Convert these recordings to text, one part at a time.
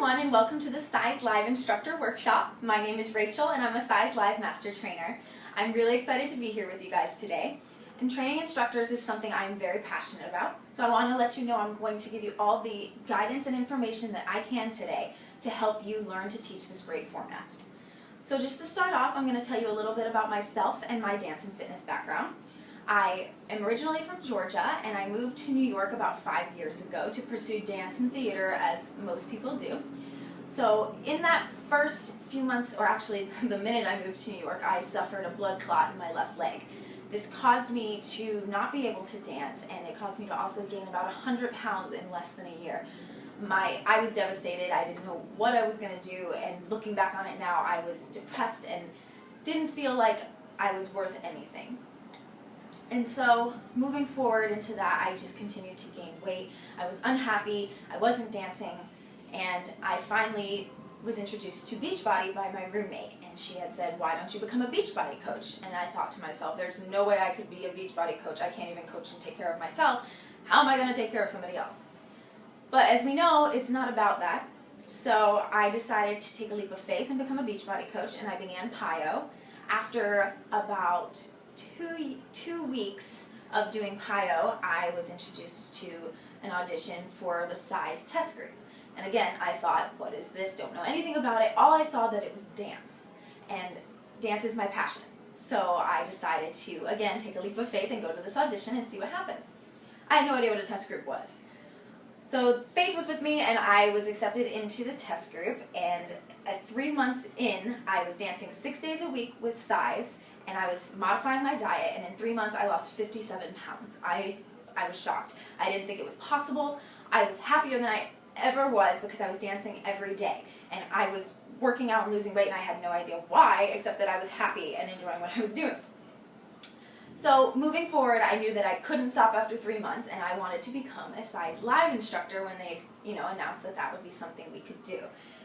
everyone, and welcome to the Size Live Instructor Workshop. My name is Rachel and I'm a Size Live Master Trainer. I'm really excited to be here with you guys today. And training instructors is something I'm very passionate about, so I want to let you know I'm going to give you all the guidance and information that I can today to help you learn to teach this great format. So just to start off, I'm going to tell you a little bit about myself and my dance and fitness background. I am originally from Georgia, and I moved to New York about 5 years ago to pursue dance and theater, as most people do. So in that first few months, or actually the minute I moved to New York, I suffered a blood clot in my left leg. This caused me to not be able to dance, and it caused me to also gain about 100 pounds in less than a year. I was devastated. I didn't know what I was going to do, and looking back on it now, I was depressed and didn't feel like I was worth anything. And so, moving forward into that, I just continued to gain weight. I was unhappy, I wasn't dancing, and I finally was introduced to Beachbody by my roommate. And she had said, "Why don't you become a Beachbody coach?" And I thought to myself, there's no way I could be a Beachbody coach. I can't even coach and take care of myself. How am I going to take care of somebody else? But as we know, it's not about that. So I decided to take a leap of faith and become a Beachbody coach, and I began PiYo. After about two weeks of doing PiYo, I was introduced to an audition for the Size test group. And again, I thought, what is this? Don't know anything about it. All I saw that it was dance. And dance is my passion. So I decided to, again, take a leap of faith and go to this audition and see what happens. I had no idea what a test group was. So faith was with me, and I was accepted into the test group. And at 3 months in, I was dancing 6 days a week with Size, and I was modifying my diet, and in 3 months I lost 57 pounds. I was shocked. I didn't think it was possible. I was happier than I ever was because I was dancing every day, and I was working out and losing weight, and I had no idea why, except that I was happy and enjoying what I was doing. So moving forward, I knew that I couldn't stop after 3 months, and I wanted to become a Size Live instructor when they, announced that that would be something we could do.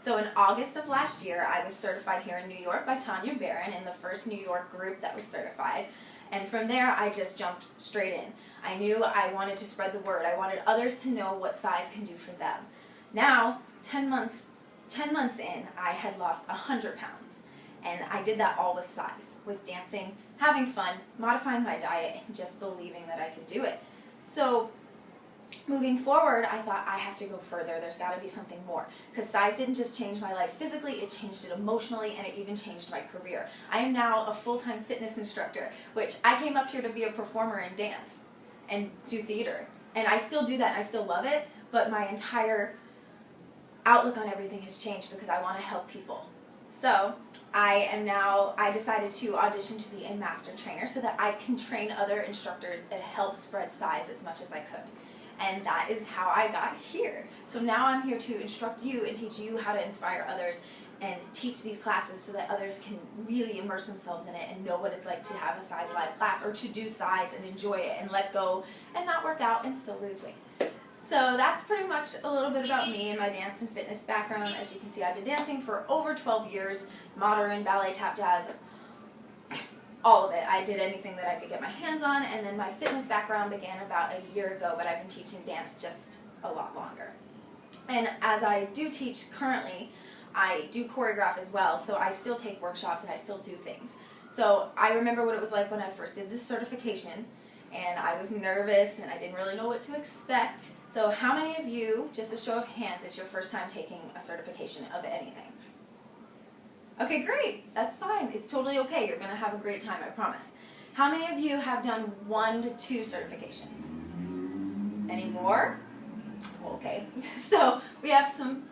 So in August of last year, I was certified here in New York by Tanya Barron in the first New York group that was certified. And from there, I just jumped straight in. I knew I wanted to spread the word. I wanted others to know what Size can do for them. Now, 10 months in, I had lost 100 pounds. And I did that all with Size, with dancing, having fun, modifying my diet, and just believing that I could do it. So moving forward, I thought I have to go further. There's got to be something more. Because Size didn't just change my life physically, it changed it emotionally, and it even changed my career. I am now a full-time fitness instructor, which I came up here to be a performer and dance and do theater. And I still do that, and I still love it, but my entire outlook on everything has changed because I want to help people. So I decided to audition to be a master trainer so that I can train other instructors and help spread Size as much as I could. And that is how I got here. So now I'm here to instruct you and teach you how to inspire others and teach these classes so that others can really immerse themselves in it and know what it's like to have a Size Live class, or to do Size and enjoy it and let go and not work out and still lose weight. So that's pretty much a little bit about me and my dance and fitness background. As you can see, I've been dancing for over 12 years, modern, ballet, tap, jazz, all of it. I did anything that I could get my hands on, and then my fitness background began about a year ago, but I've been teaching dance just a lot longer. And as I do teach currently, I do choreograph as well, so I still take workshops and I still do things. So I remember what it was like when I first did this certification, and I was nervous and I didn't really know what to expect. So how many of you, just a show of hands, it's your first time taking a certification of anything? Okay, great. That's fine. It's totally okay. You're going to have a great time, I promise. How many of you have done 1 to 2 certifications? Any more? Okay. So we have some,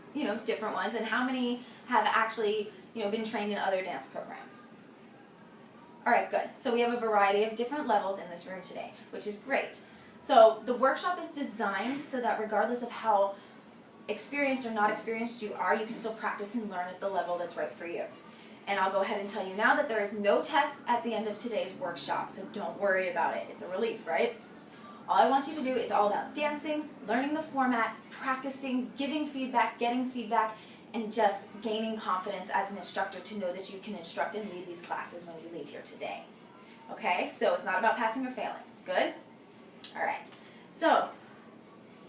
different ones. And how many have actually, been trained in other dance programs? All right, good. So we have a variety of different levels in this room today, which is great. So the workshop is designed so that regardless of how experienced or not experienced you are, you can still practice and learn at the level that's right for you. And I'll go ahead and tell you now that there is no test at the end of today's workshop, so don't worry about it. It's a relief, right? All I want you to do, it's all about dancing, learning the format, practicing, giving feedback, getting feedback, and just gaining confidence as an instructor to know that you can instruct and lead these classes when you leave here today. Okay, so it's not about passing or failing. Good? All right. So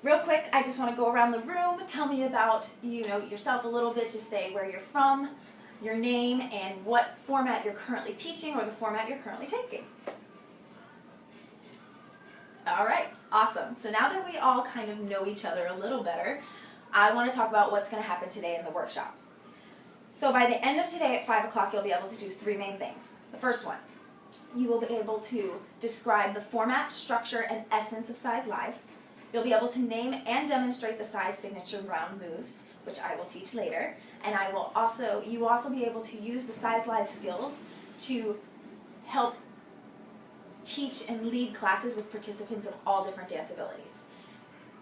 real quick, I just want to go around the room, tell me about, yourself a little bit, just say where you're from, your name, and what format you're currently teaching or the format you're currently taking. All right, awesome. So now that we all kind of know each other a little better, I want to talk about what's going to happen today in the workshop. So by the end of today at 5 o'clock, you'll be able to do 3 main things. The first one, you will be able to describe the format, structure, and essence of Size Live. You'll be able to name and demonstrate the Size signature round moves, which I will teach later. And you will also be able to use the Size Live skills to help teach and lead classes with participants of all different dance abilities.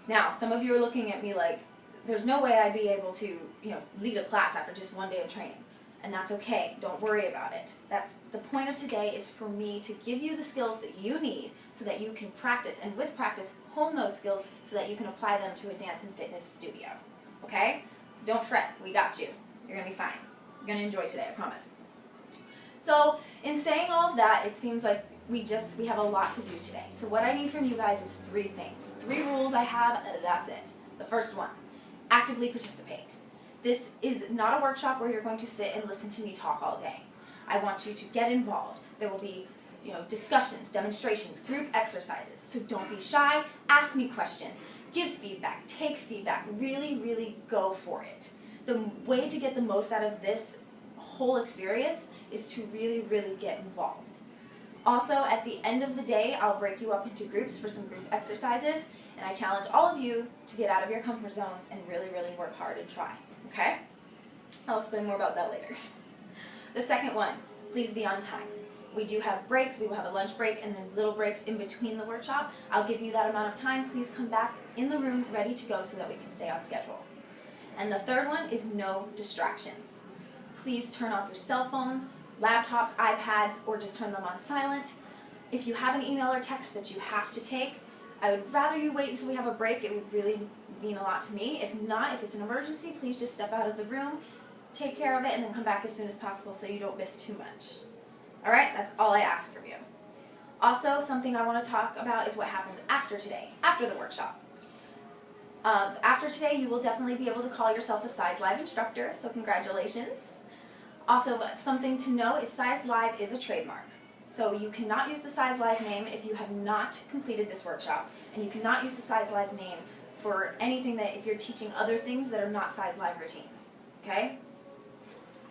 Now, some of you are looking at me like, there's no way I'd be able to, lead a class after just 1 day of training. And that's okay. Don't worry about it. That's the point of today, is for me to give you the skills that you need so that you can practice, and with practice, hone those skills so that you can apply them to a dance and fitness studio. Okay? So don't fret. We got you. You're going to be fine. You're going to enjoy today, I promise. So in saying all of that, it seems like we have a lot to do today. So what I need from you guys is 3 things. 3 rules I have, that's it. The first one, actively participate. This is not a workshop where you're going to sit and listen to me talk all day. I want you to get involved. There will be, discussions, demonstrations, group exercises. So don't be shy. Ask me questions. Give feedback. Take feedback. Really, really go for it. The way to get the most out of this whole experience is to really, really get involved. Also, at the end of the day, I'll break you up into groups for some group exercises, and I challenge all of you to get out of your comfort zones and really, really work hard and try. Okay? I'll explain more about that later. The second one, please be on time. We do have breaks. We will have a lunch break and then little breaks in between the workshop. I'll give you that amount of time. Please come back in the room ready to go so that we can stay on schedule. And the third one is no distractions. Please turn off your cell phones, laptops, iPads, or just turn them on silent. If you have an email or text that you have to take, I would rather you wait until we have a break. It would really mean a lot to me. If not, if it's an emergency, please just step out of the room, take care of it, and then come back as soon as possible so you don't miss too much. All right, that's all I ask from you. Also, something I want to talk about is what happens after today, after the workshop. After today, you will definitely be able to call yourself a Size Live instructor, so congratulations. Also, something to know is Size Live is a trademark. So you cannot use the Size Live name if you have not completed this workshop, and you cannot use the Size Live name for anything that if you're teaching other things that are not Size Live routines, okay?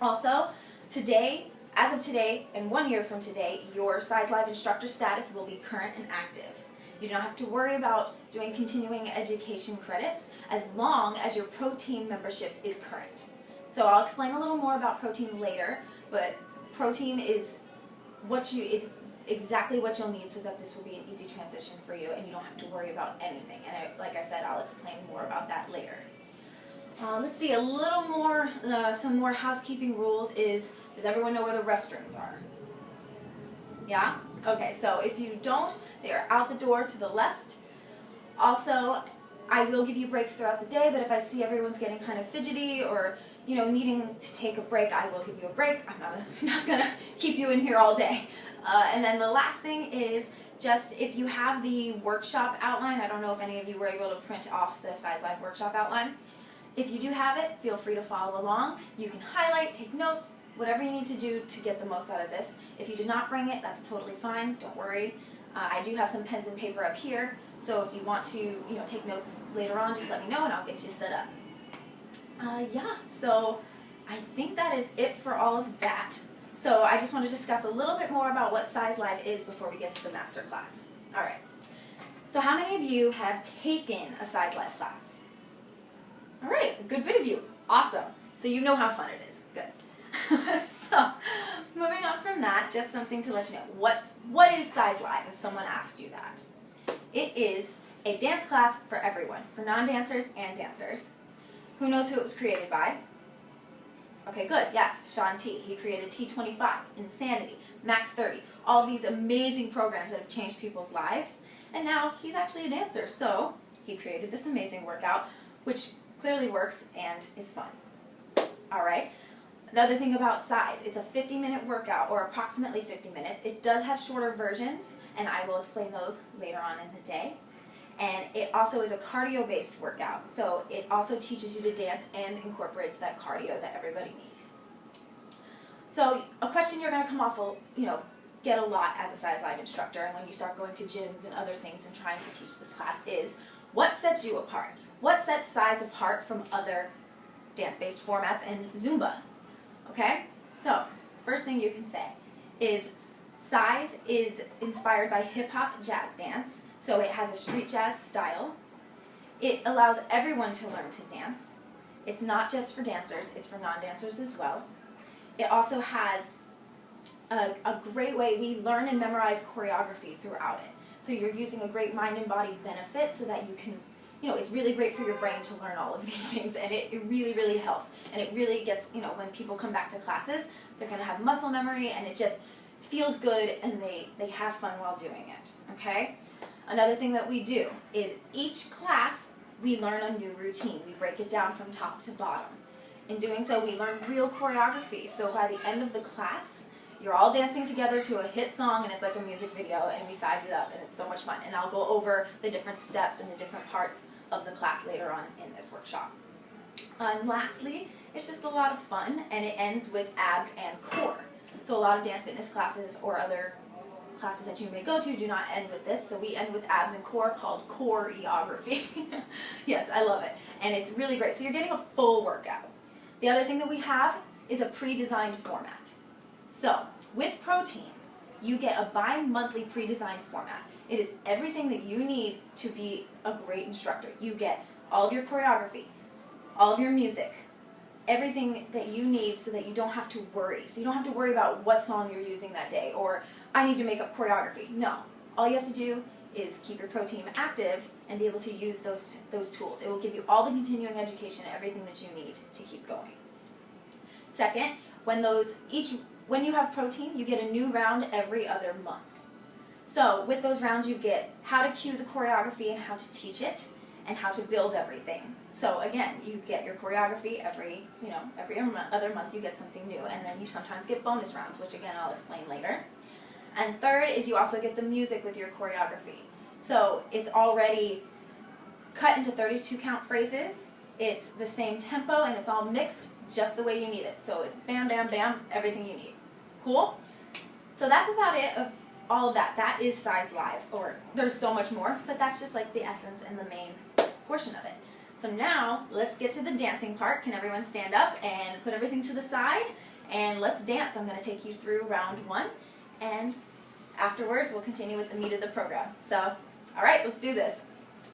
Also, today, as of today, and 1 year from today, your Size Live instructor status will be current and active. You don't have to worry about doing continuing education credits as long as your Pro Team membership is current. So I'll explain a little more about Pro Team later, but Pro Team is exactly what you'll need so that this will be an easy transition for you and you don't have to worry about anything. And like I said, I'll explain more about that later. Let's see, a little more, some more housekeeping rules is, does everyone know where the restrooms are? Yeah? Okay, so if you don't, they are out the door to the left. Also, I will give you breaks throughout the day, but if I see everyone's getting kind of fidgety or needing to take a break, I will give you a break. I'm not going to keep you in here all day. And then the last thing is just if you have the workshop outline, I don't know if any of you were able to print off the Size Live workshop outline. If you do have it, feel free to follow along. You can highlight, take notes, whatever you need to do to get the most out of this. If you did not bring it, that's totally fine. Don't worry. I do have some pens and paper up here, so if you want to take notes later on, just let me know and I'll get you set up. Yeah, so I think that is it for all of that. So I just want to discuss a little bit more about what Size Live is before we get to the master class. All right. So how many of you have taken a Size Live class? All right, a good bit of you. Awesome. So you know how fun it is. Good. So moving on from that, just something to let you know. What is Size Live if someone asked you that? It is a dance class for everyone, for non-dancers and dancers. Who knows who it was created by? Okay, good. Yes, Shaun T. He created T25, Insanity, Max 30, all these amazing programs that have changed people's lives. And now he's actually a dancer, so he created this amazing workout, which clearly works and is fun. All right. Another thing about Size, it's a 50-minute workout, or approximately 50 minutes. It does have shorter versions, and I will explain those later on in the day. And it also is a cardio-based workout, so it also teaches you to dance and incorporates that cardio that everybody needs. So a question you're going to come off, get a lot as a Size Live instructor, and when you start going to gyms and other things and trying to teach this class is, what sets you apart? What sets Size apart from other dance-based formats and Zumba? Okay? So, first thing you can say is Size is inspired by hip-hop jazz dance, so it has a street jazz style. It allows everyone to learn to dance. It's not just for dancers, it's for non-dancers as well. It also has a great way, we learn and memorize choreography throughout it. So you're using a great mind and body benefit so that you can, it's really great for your brain to learn all of these things, and it really, really helps. And it really gets, when people come back to classes, they're going to have muscle memory, and it just feels good, and they have fun while doing it, okay? Another thing that we do is each class, we learn a new routine. We break it down from top to bottom. In doing so, we learn real choreography. So by the end of the class, you're all dancing together to a hit song, and it's like a music video, and we size it up, and it's so much fun. And I'll go over the different steps and the different parts of the class later on in this workshop. And lastly, it's just a lot of fun, and it ends with abs and core. So a lot of dance fitness classes or other classes that you may go to do not end with this, so we end with abs and core, called choreography. Yes, I love it, and it's really great. So you're getting a full workout. The other thing that we have is a pre-designed format. So, with Protein, you get a bi-monthly pre-designed format. It is everything that you need to be a great instructor. You get all of your choreography, all of your music, everything that you need so that you don't have to worry. So you don't have to worry about what song you're using that day, or I need to make up choreography. No. All you have to do is keep your pro team active and be able to use those tools. It will give you all the continuing education and everything that you need to keep going. Second, when you have pro team, you get a new round every other month. So with those rounds, you get how to cue the choreography and how to teach it, and how to build everything. So again, you get your choreography every other month you get something new, and then you sometimes get bonus rounds, which again I'll explain later. And third is you also get the music with your choreography. So it's already cut into 32 count phrases, it's the same tempo, and it's all mixed just the way you need it. So it's bam, bam, bam, everything you need. Cool? So that's about it of all of that. That is Size Live, or there's so much more, but that's just like the essence and the main portion of it. So now, let's get to the dancing part. Can everyone stand up and put everything to the side? And let's dance. I'm going to take you through round 1, and afterwards we'll continue with the meat of the program. So, alright, let's do this.